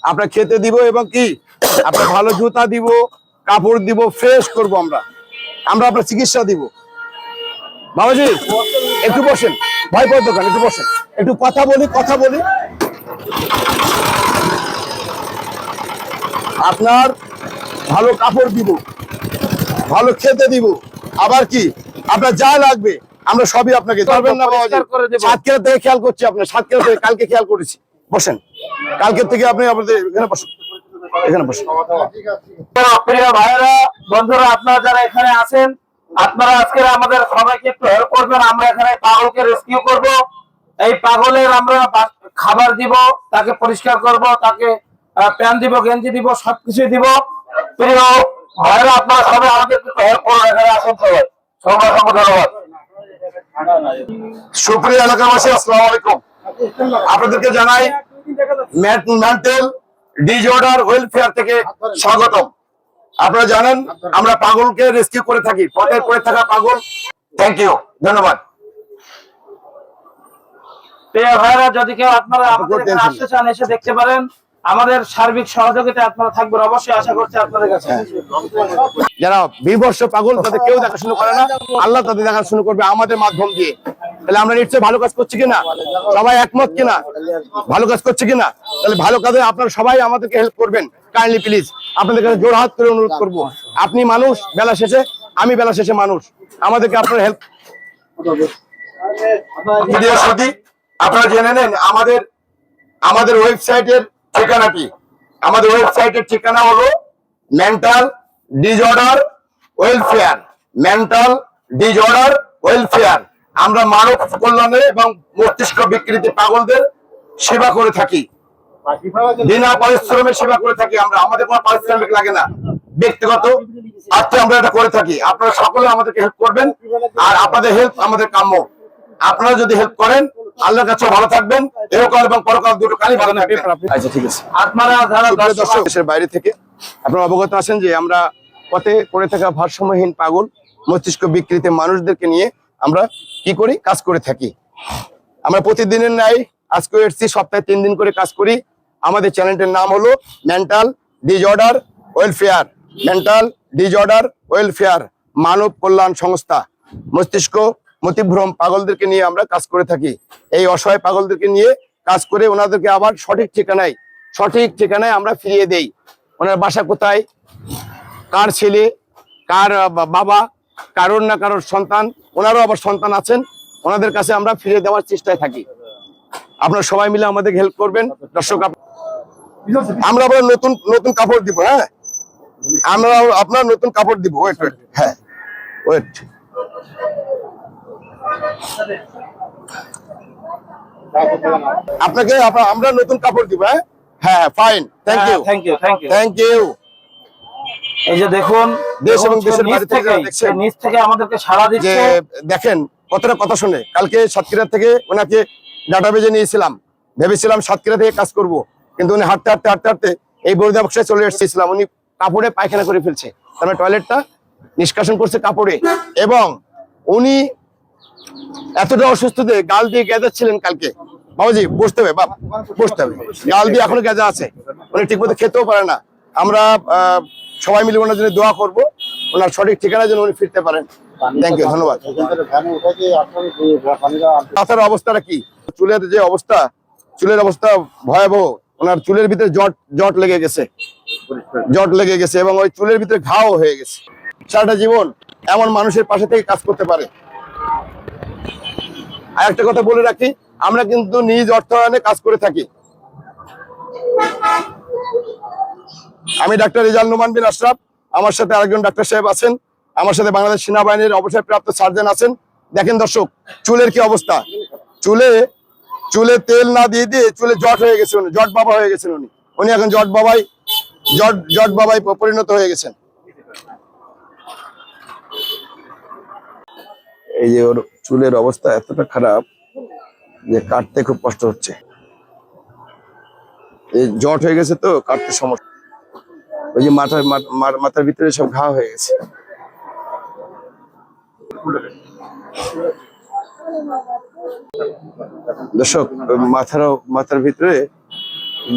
আপনার খেতে দিব এবং কি আপনার ভালো জুতা দিব, কাপড় দিব, ফ্রেশ করব আমরা আপনার চিকিৎসা দিব। বাবাজি একটু বসেন, ভয় পাওয়ার দোকান, একটু বসেন, একটু কথা বলি। আপনার ভালো কাপড় দিব, ভালো খেতে দিব, আবার কি আপনার যা লাগবে আমরা সবই আপনাকে পারবেন না বাবাজি। সাতক্ষীরা থেকে খেয়াল করছি, আপনার সাতক্ষীরা থেকে কালকে খেয়াল করেছি। বসেন, কালকের থেকে আপনি আমাদের এখানে বসেন, এখানে বসেন। প্রিয় ভাইরা, বন্ধুরা, আপনারা যারা এখানে আছেন, আপনারা আজকে আমাদের সবাইকে একটু হেল্প করবেন। আমরা এখানে পাগলকে রেস্কিউ করব। এই পাগলের আমরা খাবার দিব, তাকে পরিষ্কার করব, তাকে প্যান্ট দিব, গেঞ্জি দিব, সবকিছু দিব। প্রিয় ভাইরা, আপনারা সবাই আমাদের একটু হেল্প করবেন। এখানে আসেন সবাই, সবাই ধন্যবাদ। সুপ্রিয় এলাকাবাসী, আসসালামু আলাইকুম। আপনাদেরকে জানাই মেন্টাল ডিসঅর্ডার ওয়েলফেয়ার থেকে স্বাগতম। আপনারা জানেন আমরা পাগলকে রেস্কিউ করে থাকি, পথে পড়ে থাকা পাগল। থ্যাংক ইউ, ধন্যবাদ। প্রিয় ভাইরা, যদি কেউ আপনারা আমাদের এখানে আসতে চান, এসে দেখতে পারেন। আমাদের সার্বিক সহযোগিতা আপনারা থাকবেন, অবশ্যই আশা করছি আপনাদের কাছে। যারা বিভৎস পাগল, তাদের কেউ দেখাশোনা করে না, আল্লাহ তাদের দেখাশোনা করবে আমাদের মাধ্যম দিয়ে। তাহলে আমরা নিশ্চয়ই ভালো কাজ করছি কিনা, সবাই একমত কিনা, ভালো কাজ করছি কিনা? তাহলে ভালো কাজে আপনারা সবাই আমাদেরকে হেল্প করবেন, কাইন্ডলি প্লিজ। আপনাদের কাছে জোড়হাত করে অনুরোধ করবো। আপনি মানুষ বেলা শেষে, আমি বেলা শেষে মানুষ, আমাদেরকে আপনার হেল্প। আপনারা জেনে নেন আমাদের ওয়েবসাইটের ঠিকানাটি। আমাদের ওয়েবসাইটের ঠিকানা হলো mental disorder welfare. Mental disorder welfare. আমরা মানব কল্যাণে এবং মস্তিষ্ক বিকৃতি পাগলদের সেবা করে থাকি, বিনা পরিশ্রমে সেবা করে থাকি আমরা। আমাদের কোনো পারিশ্রমিক লাগে না, ব্যক্তিগত আর্থে আমরা এটা করে থাকি। আপনারা সকলে আমাদেরকে হেল্প করবেন, আর আপনাদের হেল্প আমাদের কাম্য। আপনারা যদি হেল্প করেন, আল্লাহর কাছে ভালো থাকবেন, এরকম এবং পরকাল দুটো কালই ভালো থাকবেন। আচ্ছা, ঠিক আছে। আপনারা যারা দর্শক দেশের বাইরে থেকে আপনারা অবগত আছেন যে আমরা পথে পড়ে থাকা ভারসাম্যহীন পাগল, মস্তিষ্ক বিকৃতি মানুষদেরকে নিয়ে আমরা কি করি, কাজ করে থাকি। আমরা প্রতিদিনের ন্যায় আজকে এসেছি, সপ্তাহে 3 দিন করে কাজ করি। আমাদের চ্যানেলটির নাম হলো mental disorder welfare. Mental disorder welfare মানব কল্যাণ সংস্থা। মস্তিষ্ক মতিভ্রম পাগলদেরকে নিয়ে আমরা কাজ করে থাকি। এই অসহায় পাগলদেরকে নিয়ে কাজ করে ওনাদেরকে আবার সঠিক ঠিকানায় আমরা ফিরিয়ে দেই। ওনার বাসা কোথায়, কার ছেলে, কার বাবা, কারোর না কারোর সন্তান, ওনারও আবার সন্তান আছেন, ওনাদের কাছে আমরা ফিরে দেওয়ার চেষ্টায় থাকি। আপনারা সবাই মিলে আমাদের হেল্প করবেন। দর্শক, আমরা আবার নতুন কাপড় দিব। হ্যাঁ, আমরা আপনার নতুন কাপড় দিব। ওয়েট, হ্যাঁ ওয়েট। আপনাকে আমরা নতুন কাপড় দিব। হ্যাঁ, fine, thank you, thank you. এই যে দেখুন, দেশ এবং দেশের বাইরে থেকে নিচ থেকে আমাদেরকে সাড়া দিচ্ছে। দেখেন কতটা কথা শুনে। কালকে সাতক্ষীরা থেকে ওনাকে ডাটাবেজে নিয়েছিলাম, ভেবেছিলাম সাতক্ষীরা থেকে কাজ করব, কিন্তু উনি হাঁটতে এই বরুদা বক্সায় চলে এসেছিলাম। উনি কাপড়ে পায়খানা করে ফেলছে, তারপরে টয়লেটটা নিষ্কাশন করছে কাপড়ে। এবং উনি এতটা অসুস্থ যে গাল দিয়ে গেজাচ্ছিলেন কালকে। বাবাজি বসতে হবে, বাপ বসতে হবে, গাল দিয়ে এখনো গেজা আছে, উনি ঠিক মতো খেতেও পারে না। আমরা সবাই মিলে ওনার জন্য দোয়া করবো, ওনার সঠিক ঠিকানা যেন উনি ফিরতে পারেন। থ্যাংক ইউ, ধন্যবাদ। মাথার অবস্থাটা কি, চুলের অবস্থা ভয়াবহ। ওনার চুলের ভিতরে জট লেগে গেছে এবং ওই চুলের ভিতরে ঘাও হয়ে গেছে। সারাটা জীবন এমন মানুষের পাশে থেকে কাজ করতে পারে। আর একটা কথা বলে রাখি, আমরা কিন্তু নিজ অর্থায়নে কাজ করে থাকি। আমি ডাক্তার রেজাল নোমান বিন আশরাফ, আমার সাথে আরেকজন ডাক্তার সাহেব আছেন, আমার সাথে বাংলাদেশ সেনাবাহিনীর অবসরপ্রাপ্ত সার্জন আছেন। দেখেন দর্শক, চুলের কি অবস্থা। চুলে তেল না দিয়ে চুলে জট হয়ে গেছে, জট বাবা হয়ে গেছেন উনি এখন জট বাবাই পরিণত হয়ে গেছেন। এই যে ওর চুলের অবস্থা এতটা খারাপ যে কাটতে খুব কষ্ট হচ্ছে। এই জট হয়ে গেছে তো কাটতে সমস্যা। ওই যে মাথার ভিতরে সব ঘা হয়ে গেছে। দর্শক, মাথার ভিতরে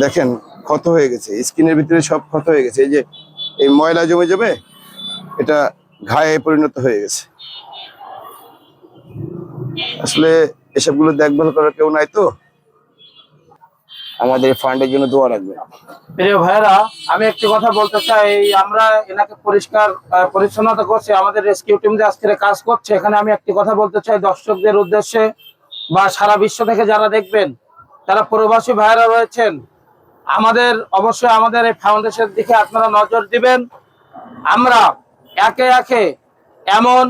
দেখেন ক্ষত হয়ে গেছে, স্কিনের ভিতরে সব ক্ষত হয়ে গেছে। এই যে এই ময়লা জমে যাবে, এটা ঘায়ে পরিণত হয়ে গেছে। আসলে এসবগুলো দেখভাল করার কেউ নাই, তো আমাদের ফান্ডের জন্য দোয়া রাখবে। প্রিয় ভাইরা, আমি একটি কথা বলতে চাই। আমরা এলাকা পরিষ্কার পরিচ্ছন্নতা করছি, আমাদের রেস্কিউ টিম যে আজকে কাজ করছে, এখানে আমি একটি কথা বলতে চাই দর্শকদের উদ্দেশ্যে বা সারা বিশ্ব থেকে যারা দেখবেন, যারা প্রবাসী ভাইরা রয়েছেন, আমাদের অবশ্যই আমাদের এই ফাউন্ডেশনের দিকে আপনারা নজর দিবেন। আমরা একে একে এমন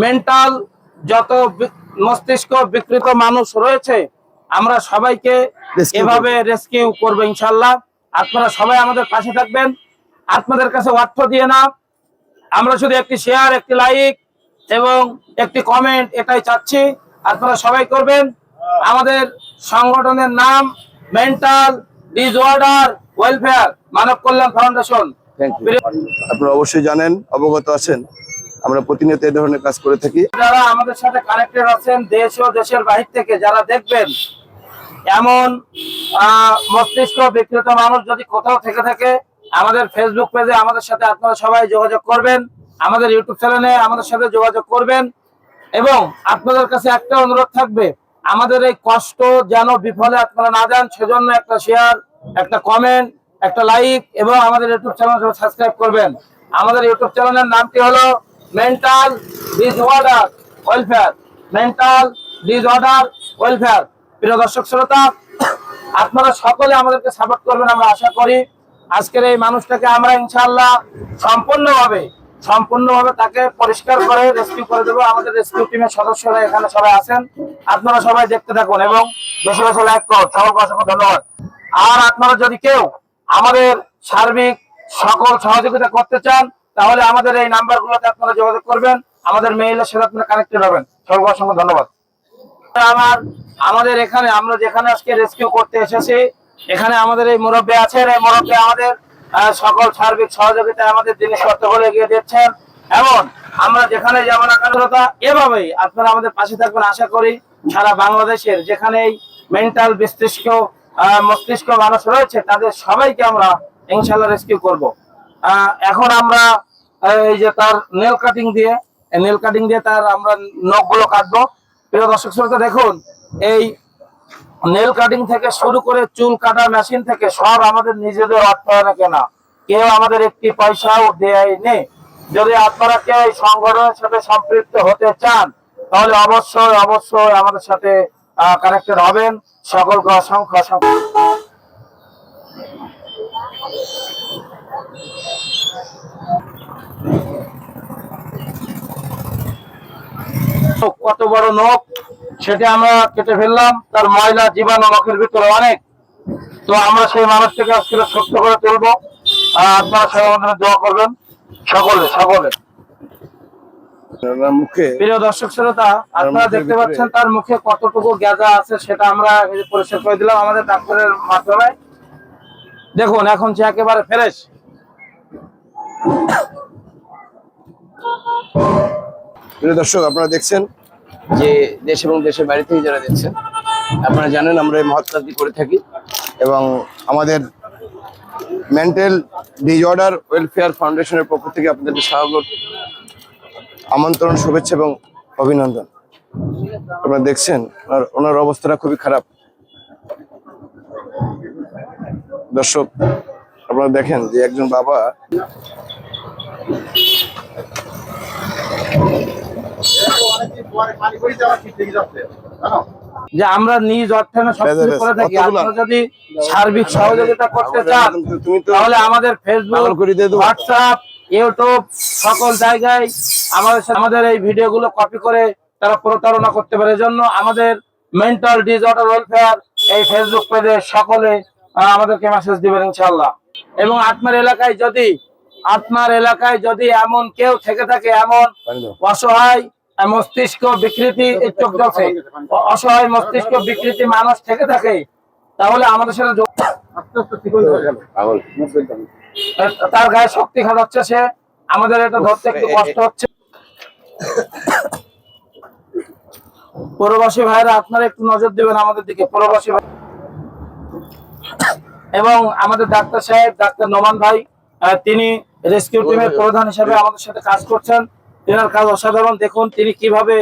মেন্টাল যত মস্তিষ্ক বিকৃত মানুষ রয়েছে, আমরা সবাইকে Rescue এভাবে রেস্কিউ করবো ইনশাল্লাহ। আপনারা সবাই আমাদের পাশে থাকবেন। আপনাদের কাছে অর্থ দিয়ে না, আমরা শুধু একটি শেয়ার, একটি লাইক এবং একটি কমেন্ট এটাই চাচ্ছি, আপনারা সবাই করবেন। আমাদের সংগঠনের নাম মেন্টাল ডিসঅর্ডার ওয়েলফেয়ার মানব কল্যাণ ফাউন্ডেশন। Thank you. আপনারা অবশ্যই জানেন, অবগত আছেন, আমরা প্রতিনিয়ত এই ধরনের কাজ করে থাকি। যারা আমাদের সাথে কানেক্টেড আছেন দেশ ও দেশের বাহির থেকে, যারা দেখবেন, এমন মস্তিষ্ক বিকৃত মানুষ যদি কোথাও থেকে থাকে, আমাদের ফেসবুক পেজে আমাদের সাথে আপনারা সবাই যোগাযোগ করবেন, আমাদের ইউটিউব চ্যানেলে আমাদের সাথে যোগাযোগ করবেন। এবং আপনাদের কাছে একটা অনুরোধ থাকবে, আমাদের এই কষ্ট যেন বিফলে আপনারা না যান, সেজন্য একটা শেয়ার, একটা কমেন্ট, একটা লাইক এবং আমাদের ইউটিউব চ্যানেল সাবস্ক্রাইব করবেন। আমাদের ইউটিউব চ্যানেলের নামটি হলো mental disorder welfare, mental disorder welfare. প্রিয় দর্শক শ্রোতা, আপনারা সকলে আমাদেরকে সাপোর্ট করবেন আমরা আশা করি। আজকের এই মানুষটাকে আমরা ইনশাআল্লাহ সম্পূর্ণভাবে তাকে পরিষ্কার করে রেস্কিউ করে দেবো। আমাদের রেস্কিউ টিমের সদস্যরা এখানে সবাই আছেন, আপনারা সবাই দেখতে থাকুন এবং বেশি বেশি লাইক করুন। সকলকে অসংখ্য ধন্যবাদ। আর আপনারা যদি কেউ আমাদের সার্বিক সকল সহযোগিতা করতে চান, তাহলে আমাদের এই নাম্বারগুলোতে আপনারা যোগাযোগ করবেন, আমাদের মেইলের সাথে আপনারা কানেক্টেড হবেন। সকলকে অসংখ্য ধন্যবাদ। আমাদের এখানে আমরা যেখানে আজকে রেস্কিউ করতে এসেছি, এখানে আমাদের এই মুরব্বী আছেন, এই মুরব্বী আমাদের সকল সার্বিক সহযোগিতায় আমাদের জিনিসপত্র বলে এগিয়ে দিচ্ছেন। এবং আমরা যেখানে যেমন আকারতা, এভাবেই আপনারা আমাদের পাশে থাকবেন আশা করি। সারা বাংলাদেশের যেখানেই মেন্টাল মস্তিষ্ক মানুষ রয়েছে, তাদের সবাইকে আমরা ইনশাল্লাহ রেস্কিউ করব। এখন আমরা এই যে তার নেল কাটিং দিয়ে তার আমরা নখগুলো কাটবো। প্রিয় দর্শক শ্রোতা, দেখুন, এই নেল কাটিং থেকে শুরু করে চুল কাটা মেশিন থেকে সব আমাদের নিজেদের অর্থায়নে কেনা, কেউ আমাদের একটি পয়সাও দেয়নি। যদি আপনারা কেউ এই সংগঠনের সাথে সম্পৃক্ত হতে চান, তাহলে অবশ্যই আমাদের সাথে কানেক্টেড হবেন। সকলকে অসংখ্য কত বড় নখ সেটা আমরা কেটে ফেললাম, তার ময়লা জীবাণু নখের ভিতরে অনেক। তো আমরা সেই মানুষটাকে আজকে সুস্থ করে তুলবো। আপনারা সবাই আমাদের দোয়া করবেন, সকলে। মুখে প্রিয় দর্শক শ্রোতা, আপনারা দেখতে পাচ্ছেন তার মুখে কতটুকু গ্যাজা আছে, সেটা আমরা পরিষ্কার করে দিলাম আমাদের ডাক্তারের মাধ্যমে। দেখুন, এখন সে একেবারে ফ্রেশ। প্রিয় দর্শক, আপনারা দেখছেন যে দেশ এবং দেশের বাইরে থেকে যারা দেখছেন, আপনারা জানেন আমরা এই মহৎ কাজটি করে থাকি এবং আমাদের মেন্টাল ডিসঅর্ডার ওয়েলফেয়ার ফাউন্ডেশনের পক্ষ থেকে আপনাদেরকে স্বাগত, আমন্ত্রণ, শুভেচ্ছা এবং অভিনন্দন। আপনারা দেখছেন ওনার অবস্থাটা খুবই খারাপ। দর্শক, আপনারা দেখেন যে একজন বাবা যে আমরা নিজ অর্থায়নে সবকিছু করে থাকি। আপনারা যদি সার্বিক সহযোগিতা করতে চান, তাহলে আমাদের ফেসবুক, হোয়াটসঅ্যাপ, ইউটিউব সকল জায়গায় আমাদের এই ভিডিওগুলো কপি করে তারা প্রতারণা করতে পারে। এজন্য আমাদের মেন্টাল ডিসঅর্ডার ওয়েলফেয়ার এই ফেসবুক পেজে সকলে আমাদেরকে মেসেজ দিবেন ইনশাআল্লাহ। এবং আপনার এলাকায় যদি এমন কেউ থেকে থাকে, এমন অসহায় মস্তিষ্ক বিকৃতি, অসহায় মস্তিষ্ক বিকৃতি মানুষ থেকে থাকে, তাহলে আমাদের সাথে তার গায়ে শক্তি খাটাচ্ছে সে, আমাদের এটা ধরতে একটু কষ্ট হচ্ছে। প্রবাসী ভাইরা, আপনারা একটু নজর দিবেন আমাদের দিকে। প্রবাসী ভাই, এবং আমাদের ডাক্তার সাহেব ডাক্তার নোমান ভাই তিনি রেস্কিউ টিমের প্রধান হিসেবে আমাদের সাথে কাজ করছেন। তেনার কাজ অসাধারণ। দেখুন তিনি কিভাবে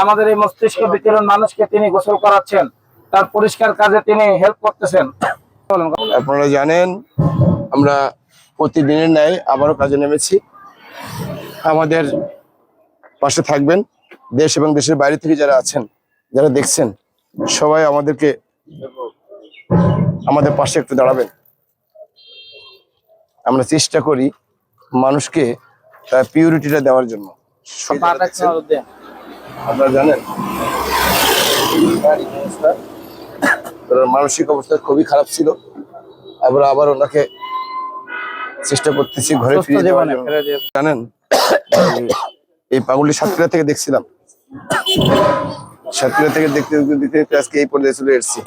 আমাদের এই মস্তিষ্ক বিকিরণ মানুষকে তিনি গোসল করাচ্ছেন, তার পরিষ্কার কাজে তিনি হেল্প করতেছেন। আপনারা জানেন আমরা প্রতিদিনের ন্যায় আবারও কাজে নেমেছি। আমাদের পাশে থাকবেন। দেশ এবং দেশের বাইরে থেকে যারা আছেন, যারা দেখছেন, সবাই আমাদের পাশে একটু দাঁড়াবেন। আমরা চেষ্টা করি মানুষকে তার পিউরিটিটা দেওয়ার জন্য। আপনারা জানেন তার মানসিক অবস্থা খুবই খারাপ ছিল। আমরা আবার ওনাকে চেষ্টা করতেছি ঘরে ফিরে যাওয়ার জন্য। জানেন এই পাগলটি সাতক্ষীরা থেকে দেখছিলাম, সাতক্ষীরা থেকে দেখতে দেখতে দেখতে আজকে এই পর্যায়ে চলে এসেছি।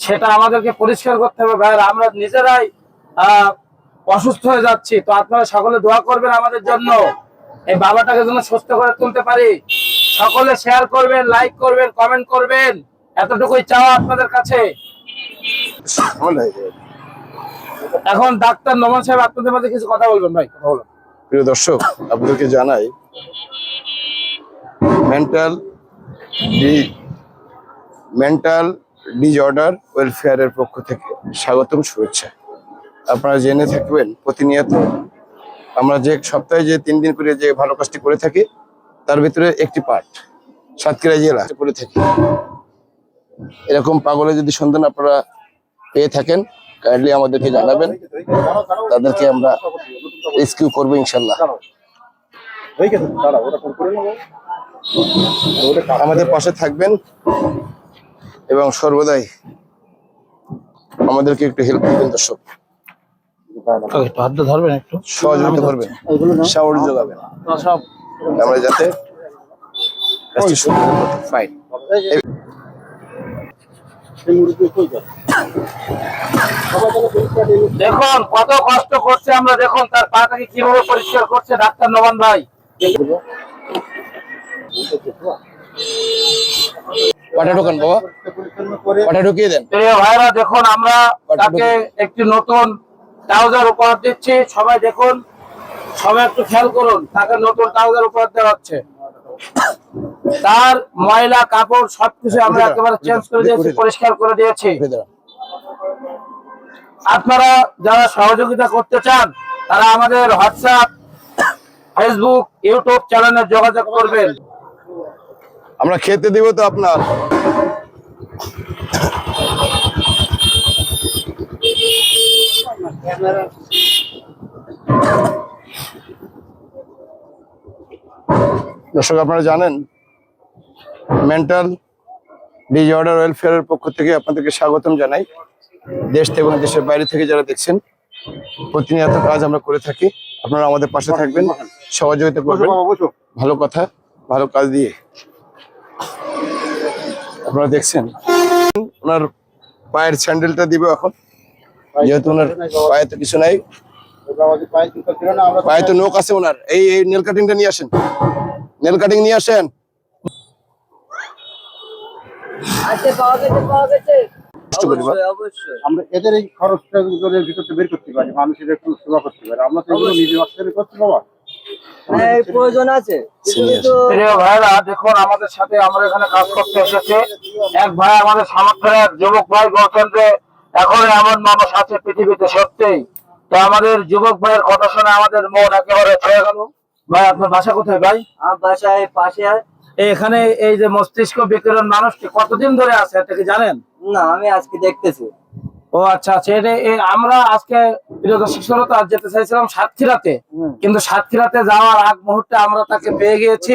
সেটা আমাদেরকে পরিষ্কার করতে হবে ভাই। আমরা নিজেরাই অসুস্থ হয়ে যাচ্ছি, তো আপনারা সকলে দোয়া করবেন আমাদের জন্য, এই বাবাটাকে যেন সুস্থ করে তুলতে পারি। সকলে শেয়ার করবেন, লাইক করবেন, কমেন্ট করবেন, এতটুকুই চাওয়া আপনাদের কাছে। এখন ডাক্তার নোমান সাহেব আপনাদের মাঝে কিছু কথা বলবেন। ভাই কথা বলুন। প্রিয় দর্শক, আপনাদেরকে জানাই মেন্টাল ডিসঅর্ডার ওয়েলফেয়ারের পক্ষ থেকে স্বাগতম, শুভেচ্ছা। আপনারা জেনে থাকবেন প্রতিনিয়ত আমরা যে সপ্তাহে যে 3 দিন করে যে ভালো কাজটি করে থাকি, তার ভিতরে একটি পার্ট সাতক্ষীরা জেলা করে থাকি। এরকম পাগলের যদি সন্ধান আপনারা পেয়ে থাকেন, কাইন্ডলি আমাদেরকে জানাবেন, তাদেরকে আমরা রেস্কিউ করবো ইনশাল্লাহ। আমাদের পাশে থাকবেন এবং সর্বদাই আমাদেরকে একটু হেল্প করবেন দর্শক। ধরবেন, একটু সহযোগিতা করবেন, সাহস যোগাবেন আমরা যাতে কাজটি সুন্দর করতে পারি। দেখুন কত কষ্ট করছে আমরা, দেখুন তার পাটাকে কিভাবে পরিষ্কার করছে ডাক্তার নোমান ভাই। পাটা ঢোকান বাবা, পাটা ঢুকিয়ে দেন। প্রিয় ভাইরা দেখুন আমরা তাকে একটি নতুন ট্রাউজার উপহার দিচ্ছি। সবাই দেখুন, সবাই একটু খেয়াল করুন, তাকে নতুন ট্রাউজার উপহার দেওয়া হচ্ছে। তার ময়লা কাপড় সবকিছু আমরা একেবারে চেঞ্জ করে দিয়েছি, পরিষ্কার করে দিয়েছি। আপনারা যারা সহযোগিতা করতে চান তারা আমাদের হোয়াটসঅ্যাপ, ফেসবুক, ইউটিউব চ্যানেলে যোগাযোগ করবেন। আমরা খেতে দিব তো আপনার। দর্শক, আপনারা জানেন মেন্টাল ডিসঅর্ডার ওয়েলফেয়ারের পক্ষ থেকে আপনাদেরকে স্বাগতম জানাই। দেশ থেকে এবং দেশের বাইরে থেকে যারা দেখছেন, প্রতিনিয়ত কাজ আমরা করে থাকি। আপনারা আমাদের পাশে থাকবেন, সহযোগিতা করবেন, ভালো কথা ভালো কাজ দিয়ে। আপনারা দেখছেন ওনার পায়ের স্যান্ডেলটা দিবে এখন, যেহেতু ওনার পায়ে তো কিছু নাই, পায়ে তো নোক আছে ওনার। এই নেল কাটিংটা নিয়ে আসেন, নেল কাটিং নিয়ে আসেন। আমরা এদের এই খরচটা ভিতরটা বের করতে পারি, মানুষের একটু সেবা করতে পারি। আমরা তো এগুলো নিজে বাচ্চাদের করতে বাবা প্রয়োজন আছে। প্রিয় ভাইরা দেখুন আমাদের সাথে আমরা এখানে কাজ করতে এসেছে এক ভাই, আমাদের সামর্থ্যের এক যুবক ভাই বলছেন যে এখন এমন মানুষ আছে পৃথিবীতে, সত্যিই। তো আমাদের যুবক ভাইয়ের কথা শুনে আমাদের মন একেবারে ছুঁয়ে গেল। ভাই আপনার বাসা কোথায় ভাই? আমার বাসায় পাশে। এখানে এই যে মস্তিষ্ক বিকিরণ মানুষটি কতদিন ধরে আছে এটা কি জানেন? না, আমি আজকে দেখতেছি। ও আচ্ছা আচ্ছা। আমরা আজকে প্রিয় দর্শক শ্রোতা যেতে চাইছিলাম সাতক্ষীরাতে, কিন্তু সাতক্ষীরাতে যাওয়ার আগ মুহূর্তে আমরা তাকে পেয়ে গিয়েছি।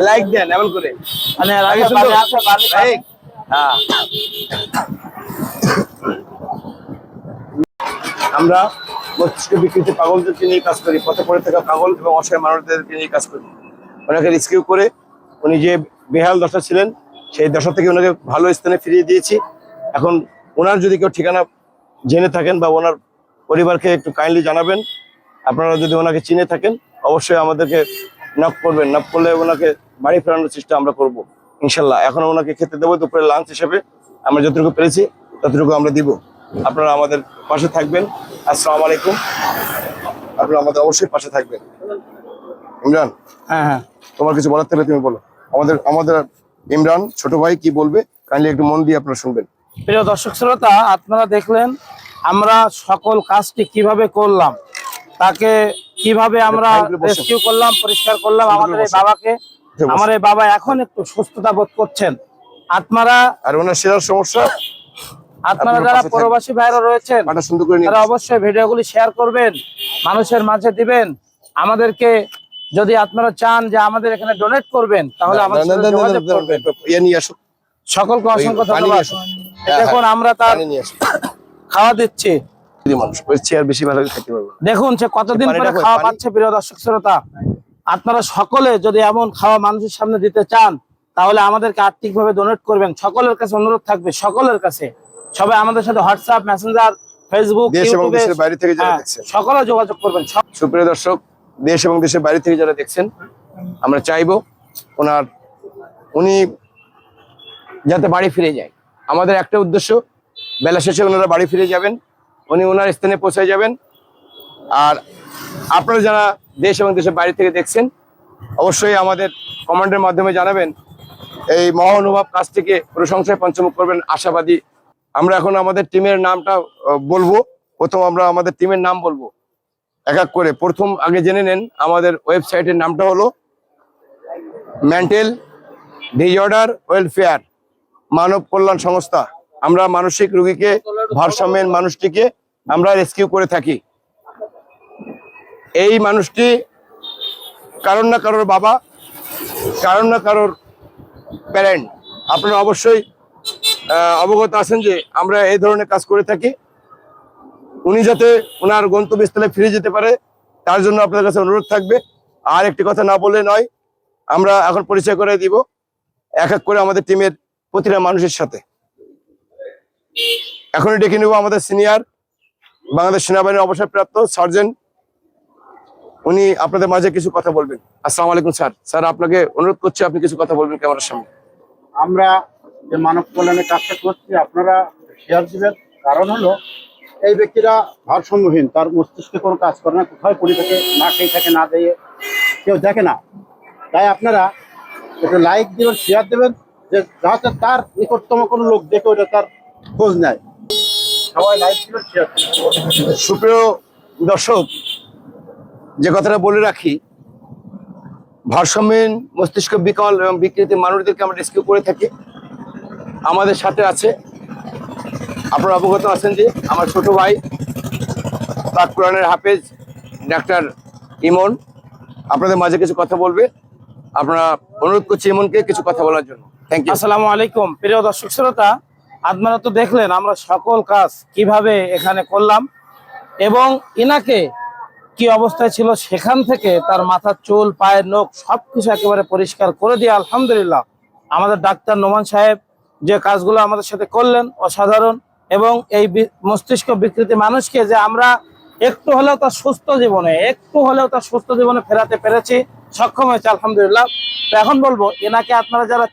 লাইক দেন এমন করে। আমরা মস্তিষ্ক বিকৃতি পাগলদেরকে নিয়ে কাজ করি, পথে পড়ে থাকা পাগল এবং অসহায় মানুষদেরকে নিয়ে কাজ করি। ওনাকে রেস্কিউ করে উনি যে বেহাল দশা ছিলেন সেই দশা থেকে ওনাকে ভালো স্থানে ফিরিয়ে দিয়েছি। এখন ওনার যদি কেউ ঠিকানা জেনে থাকেন বা ওনার পরিবারকে একটু কাইন্ডলি জানাবেন। আপনারা যদি ওনাকে চিনে থাকেন অবশ্যই আমাদেরকে নক করবেন, নক করলে ওনাকে বাড়ি ফেরানোর চেষ্টা আমরা করবো ইনশাল্লাহ। এখন ওনাকে খেতে দেবো দুপুরে লাঞ্চ হিসেবে, আমরা যতটুকু পেরেছি ততটুকু আমরা দিব। আপনারা আমাদের পাশে থাকবেন। আসসালামু আলাইকুম। আপনারা আমাদের অবশ্যই পাশে থাকবেন। ইমরান, হ্যাঁ, তোমার কিছু বলার থাকলে তুমি বলো। আমাদের ইমরান ছোট ভাই কি বলবে কাইন্ডলি একটু মন দিয়ে আপনারা শুনবেন। প্রিয় দর্শক শ্রোতা, আপনারা দেখলেন আমরা সকল কাজটি কিভাবে করলাম, তাকে কিভাবে আমরা রেস্কিউ করলাম, পরিষ্কার করলাম আমাদের এই বাবাকে। আমার এই বাবা এখন একটু সুস্থতা বোধ করছেন। আপনারা আর ওনার সেরার সমস্যা, আপনারা যারা প্রবাসী ভাইরা রয়েছেন পাটা সুন্দর করে নিয়ে তারা অবশ্যই ভিডিওগুলি শেয়ার করবেন, মানুষের মাঝে দিবেন। আমাদেরকে যদি আপনারা চান যে আমাদের এখানে ডোনেট করবেন তাহলে আমাদের সাথে যোগাযোগ করবেন। ইয়ে নিয়ে আসো, সকলকে অসংখ্য পানি ধন্যবাদ। আসো। দেখুন আমরা তার পানি নিয়ে আসো। খাওয়া দিচ্ছি, মানুষ ওই চেয়ার বেশি ভালো করে খেতে পারবে। দেখুন সে কতদিন পানিটা পরে কই? খাওয়া পানি? পাচ্ছে। প্রিয় দর্শক শ্রোতা, আপনারা সকলে যদি এমন খাওয়া মানুষের সামনে দিতে চান তাহলে আমাদেরকে আর্থিকভাবে ডোনেট করবেন। সকলের কাছে অনুরোধ থাকবে, সকলের কাছে সবাই আমাদের সাথে হোয়াটসঅ্যাপ, মেসেঞ্জার, ফেসবুক, দেশ এবং ইউটিউবে দেশের বাইরে থেকে যারা দেখছেন সকলে যোগাযোগ করবেন। সুপ্রিয় দর্শক, দেশ এবং দেশের বাইরে থেকে যারা দেখছেন, আমরা চাইবো উনি যাতে বাড়ি ফিরে যায়। আমাদের একটা উদ্দেশ্য, বেলা শেষে ওনারা বাড়ি ফিরে যাবেন, উনি ওনার স্থানে পৌঁছে যাবেন। আর আপনারা যারা দেশ এবং দেশের বাইরে থেকে দেখছেন অবশ্যই আমাদের কমেন্টের মাধ্যমে জানাবেন। এই মহানুভব কাজটিকে প্রশংসায় পঞ্চমুখ করবেন আশাবাদী। আমরা এখন আমাদের টিমের নামটা বলবো। প্রথম আমরা আমাদের টিমের নাম বলবো এক এক করে। প্রথম আগে জেনে নেন আমাদের ওয়েবসাইটের নামটা হলো মেন্টাল ডিসঅর্ডার ওয়েলফেয়ার মানব কল্যাণ সংস্থা। আমরা মানসিক রোগীকে, ভারসাম্যহীন মানুষটিকে আমরা রেস্কিউ করে থাকি। এই মানুষটি কারোর না কারোর বাবা, কারোর না কারোর প্যারেন্ট। আপনারা অবশ্যই অবগত আছেন যে আমরা এই ধরনের কাজ করে থাকি। উনি যাতে ওনার গন্তব্যস্থলে ফিরে যেতে পারে তার জন্য আপনাদের কাছে অনুরোধ থাকবে। আর একটি কথা না বললে নয়, আমরা এখন পরিচয় করে দিব এক এক করে আমাদের টিমের প্রতিটা মানুষের সাথে। এখনই ডেকে নেব আমাদের সিনিয়র বাংলাদেশ সেনাবাহিনীর অবসরপ্রাপ্ত সার্জেন্ট, উনি আপনাদের মাঝে কিছু কথা বলবেন। আসসালামু আলাইকুম স্যার। স্যার আপনাকে অনুরোধ করছি আপনি কিছু কথা বলবেন ক্যামেরার সামনে। আমরা যে মানব কল্যাণের কাজটা করছি আপনারা শেয়ার দিবেন। কারণ হলো এই ব্যক্তিরা ভারসাম্যহীন, তার মস্তিষ্কে কোনো কাজ করে না, কোথায় পড়ে থাকে, না খেয়ে থাকে, না দিয়ে কেউ দেখে না। তাই আপনারা একটু লাইক দিবেন, শেয়ার দেবেন, যে যাতে তার নিকটতম কোনো লোক দেখে ওটা তার খোঁজ নেয়। সবাই লাইক দিবেন, শেয়ার দিবেন। সুপ্রিয় দর্শক, যে কথাটা বলে রাখি, ভারসাম্যহীন মস্তিষ্ক বিকল এবং বিকৃতি মানুষদেরকে আমরা রেস্কিউ করে থাকি। আমাদের সাথে আছে, আপনারা অবগত আছেন যে আমার ছোট ভাই পাক কোরআনের হাফেজ ডাক্তার ইমন আপনাদের মাঝে কিছু কথা বলবে। আপনারা অনুরোধ করছি ইমনকে কিছু কথা বলার জন্য। Thank you. আসসালামু আলাইকুম। প্রিয় দর্শক শ্রোতা, আপনারা তো দেখলেন আমরা সকল কাজ কিভাবে এখানে করলাম এবং ইনাকে কি অবস্থায় ছিল সেখান থেকে তার মাথার চুল, পায়ের নখ সবকিছু একেবারে পরিষ্কার করে দিয়ে আলহামদুলিল্লাহ আমাদের ডাক্তার নোমান সাহেব যে কাজগুলো আমাদের সাথে করলেন অসাধারণ। এবং এই মস্তিষ্ক বিকৃতি মানুষকে যে আমরা একটু হলেও তার সুস্থ জীবনে ফেরাতে পেরেছি, সক্ষম হয়েছে আলহামদুলিল্লাহ। তো এখন বলবো এনাকে আপনারা যারা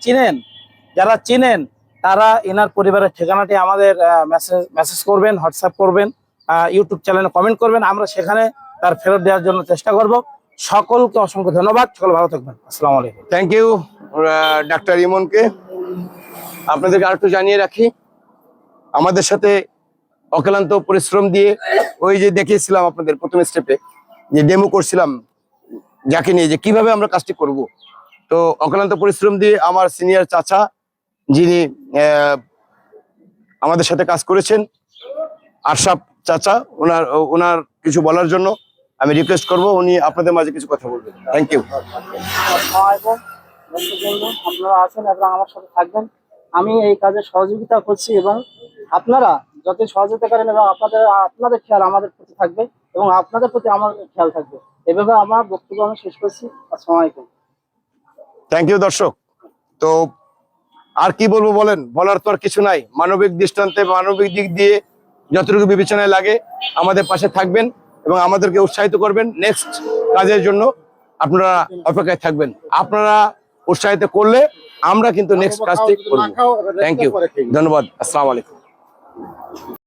চিনেন তারা এনার পরিবারের ঠিকানাটি আমাদের মেসেজ করবেন, হোয়াটসঅ্যাপ করবেন, ইউটিউব চ্যানেলে কমেন্ট করবেন, আমরা সেখানে তার ফেরত দেওয়ার জন্য চেষ্টা করব। সকলকে অসংখ্য ধন্যবাদ, সকল ভালো থাকবেন। আসসালামু আলাইকুম। থ্যাংক ইউ ডাক্তার ইমনকে। আপনাদেরকে আরেকটু জানিয়ে রাখি, আমাদের সাথে অক্লান্ত পরিশ্রম দিয়ে ওই যে দেখিয়েছিলাম আপনাদের প্রথম স্টেপে যে ডেমো করছিলাম যাকে নিয়ে যে কিভাবে আমরা কাজটি করব, তো অক্লান্ত পরিশ্রম দিয়ে আমার সিনিয়র চাচা যিনি আমাদের সাথে কাজ করেছেন, আশরাফ চাচা, ওনার কিছু বলার জন্য আমি রিকোয়েস্ট করব, উনি আপনাদের মাঝে কিছু কথা বলবেন। Thank you. আপনারা আছেন এবং আমার সাথে থাকবেন। আমি এই কাজে সহযোগিতা করছি এবং আপনারা যত সহযোগিতা করেন এবং আপনাদের খেয়াল আমাদের প্রতি থাকবে। এবং আপনাদের প্রতি আমার খেয়াল থাকবে। এভাবে আমার বক্তব্য আমি শেষ করছি। আসসালামু আলাইকুম। থ্যাংক ইউ দর্শক। তো আর কি বলবো বলেন, বলার তো আর কিছু নাই। মানবিক দৃষ্টান্তে মানবিক দিক দিয়ে যতটুকু বিবেচনায় লাগে আমাদের পাশে থাকবেন এবং আমাদেরকে উৎসাহিত করবেন। নেক্সট কাজের জন্য আপনারা অপেক্ষায় থাকবেন। আপনারা উৎসাহিত করলে আমরা কিন্তু নেক্সট কাজটি করবো। থ্যাংক ইউ, ধন্যবাদ, আসসালামু আলাইকুম।